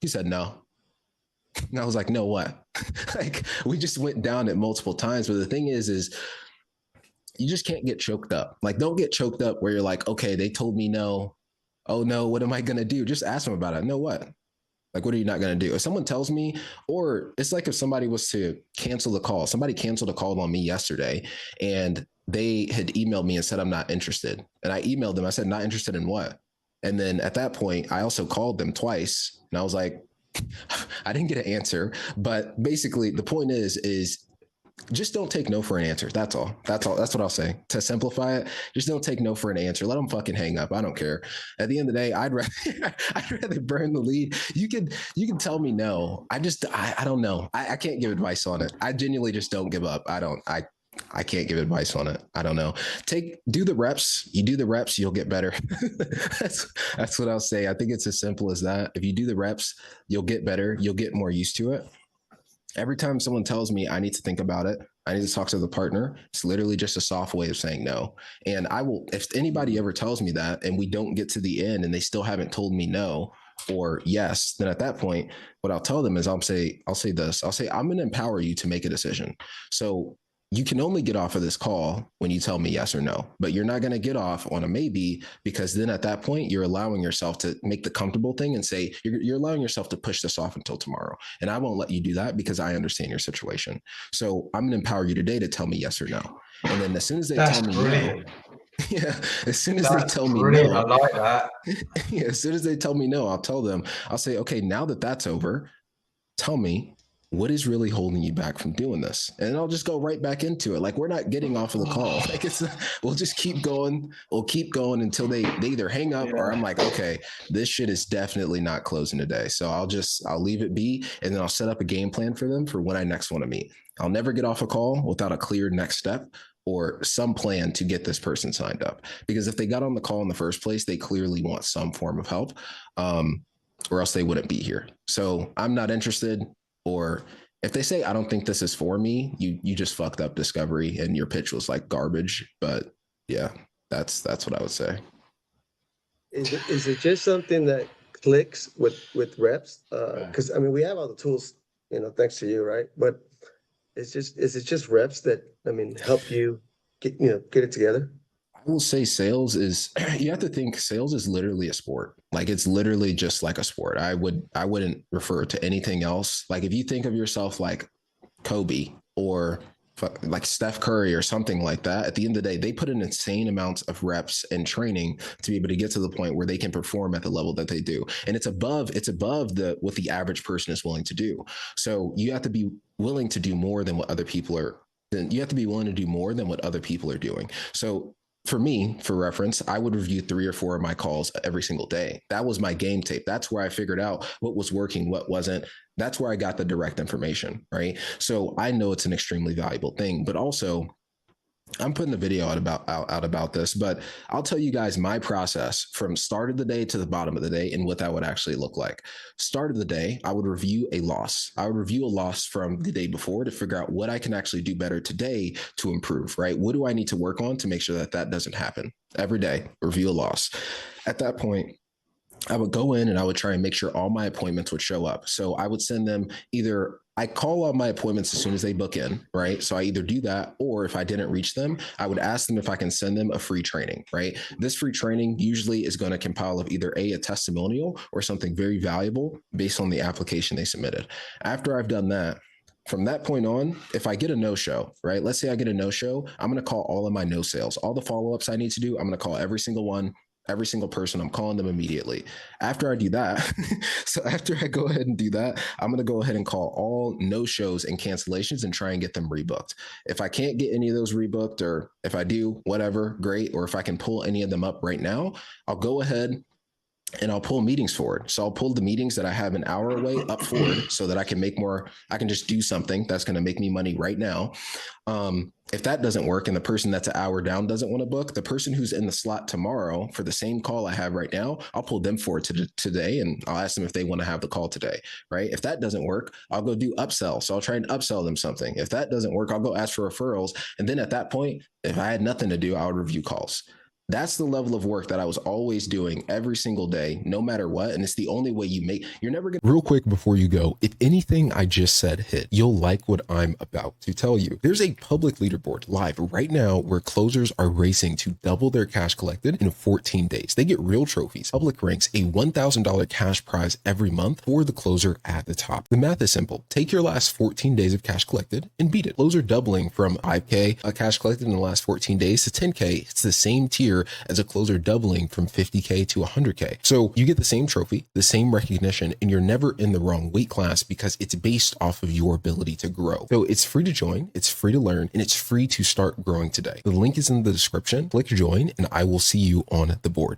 He said, no. And I was like, no, what? Like, we just went down it multiple times. But the thing is you just can't get choked up. Like, don't get choked up where you're like, okay, they told me no. Oh no, what am I going to do? Just ask them about it. No, what? Like, what are you not going to do? If someone tells me, or it's like if somebody was to cancel the call, somebody canceled a call on me yesterday and they had emailed me and said, I'm not interested. And I emailed them. I said, not interested in what? And then at that point, I also called them twice and I was like, I didn't get an answer. But basically, the point is just don't take no for an answer. That's all. That's all. That's what I'll say. To simplify it, just don't take no for an answer. Let them fucking hang up. I don't care. At the end of the day, I'd rather I'd rather burn the lead. You can tell me no. I don't know. I can't give advice on it. I genuinely just don't give up. I can't give advice on it. I don't know. Do the reps. You do the reps, you'll get better. that's what I'll say. I think it's as simple as that. If you do the reps, you'll get better. You'll get more used to it. Every time someone tells me I need to think about it, I need to talk to the partner, it's literally just a soft way of saying no. And I will, if anybody ever tells me that and we don't get to the end and they still haven't told me no or yes, then at that point, what I'll tell them is I'll say this. I'll say, I'm going to empower you to make a decision. So you can only get off of this call when you tell me yes or no, but you're not going to get off on a maybe, because then at that point, you're allowing yourself to make the comfortable thing and say, you're allowing yourself to push this off until tomorrow. And I won't let you do that because I understand your situation. So I'm going to empower you today to tell me yes or no. And then as soon as they tell me no, yeah, as soon as they tell me no, I like that. Yeah, as soon as they tell me no, I'll tell them, I'll say, okay, now that that's over, tell me what is really holding you back from doing this, and I'll just go right back into it. Like, we're not getting off of the call. Like, we'll just keep going. We'll keep going until they either hang up or I'm like, okay, this shit is definitely not closing today. So I'll leave it be, and then I'll set up a game plan for them for when I next want to meet. I'll never get off a call without a clear next step or some plan to get this person signed up, because if they got on the call in the first place, they clearly want some form of help, or else they wouldn't be here. So I'm not interested. Or if they say, I don't think this is for me, you just fucked up discovery and your pitch was like garbage. But yeah, that's what I would say. Is it just something that clicks with reps? Because I mean, we have all the tools, thanks to you, right? But is it just reps that, I mean, help you get it together? I will say sales is, you have to think sales is literally a sport. Like, it's literally just like a sport. I wouldn't refer to anything else. Like, if you think of yourself like Kobe or like Steph Curry or something like that, at the end of the day, they put in insane amounts of reps and training to be able to get to the point where they can perform at the level that they do. And it's above what the average person is willing to do. So you have to be willing to do more than what other people are. Then you have to be willing to do more than what other people are doing. So for me, for reference, I would review 3 or 4 of my calls every single day. That was my game tape. That's where I figured out what was working, what wasn't. That's where I got the direct information, right? So I know it's an extremely valuable thing, but also I'm putting a video out about this, but I'll tell you guys my process from start of the day to the bottom of the day and what that would actually look like. Start of the day, I would review a loss. I would review a loss from the day before to figure out what I can actually do better today to improve, right? What do I need to work on to make sure that doesn't happen? Every day, review a loss. At that point, I would go in and I would try and make sure all my appointments would show up. So I would send them I call all my appointments as soon as they book in, right? So I either do that, or if I didn't reach them, I would ask them if I can send them a free training, right? This free training usually is going to compile of either a testimonial or something very valuable based on the application they submitted. After I've done that, from that point on, if I get a no-show, right? Let's say I get a no-show, I'm going to call all of my no sales, all the follow-ups I need to do. I'm going to call every single one, every single person. I'm calling them immediately. After I do that, so after I go ahead and do that, I'm going to go ahead and call all no-shows and cancellations and try and get them rebooked. If I can't get any of those rebooked, or if I do, whatever, great. Or if I can pull any of them up right now, I'll go ahead and I'll pull meetings forward. So I'll pull the meetings that I have an hour away up forward so that I can make more, I can just do something that's going to make me money right now. If that doesn't work and the person that's an hour down doesn't want to book, the person who's in the slot tomorrow for the same call I have right now, I'll pull them forward to today and I'll ask them if they want to have the call today, right? If that doesn't work, I'll go do upsell. So I'll try and upsell them something. If that doesn't work, I'll go ask for referrals. And then at that point, if I had nothing to do, I would review calls. That's the level of work that I was always doing every single day, no matter what. And it's the only way you're never going to. Real quick before you go, if anything I just said hit, you'll like what I'm about to tell you. There's a public leaderboard live right now where closers are racing to double their cash collected in 14 days. They get real trophies. Public ranks a $1,000 cash prize every month for the closer at the top. The math is simple. Take your last 14 days of cash collected and beat it. Closer doubling from 5K cash collected in the last 14 days to 10K. It's the same tier as a closer doubling from 50K to 100K. So you get the same trophy, the same recognition, and you're never in the wrong weight class because it's based off of your ability to grow. So it's free to join, it's free to learn, and it's free to start growing today. The link is in the description. Click join, and I will see you on the board.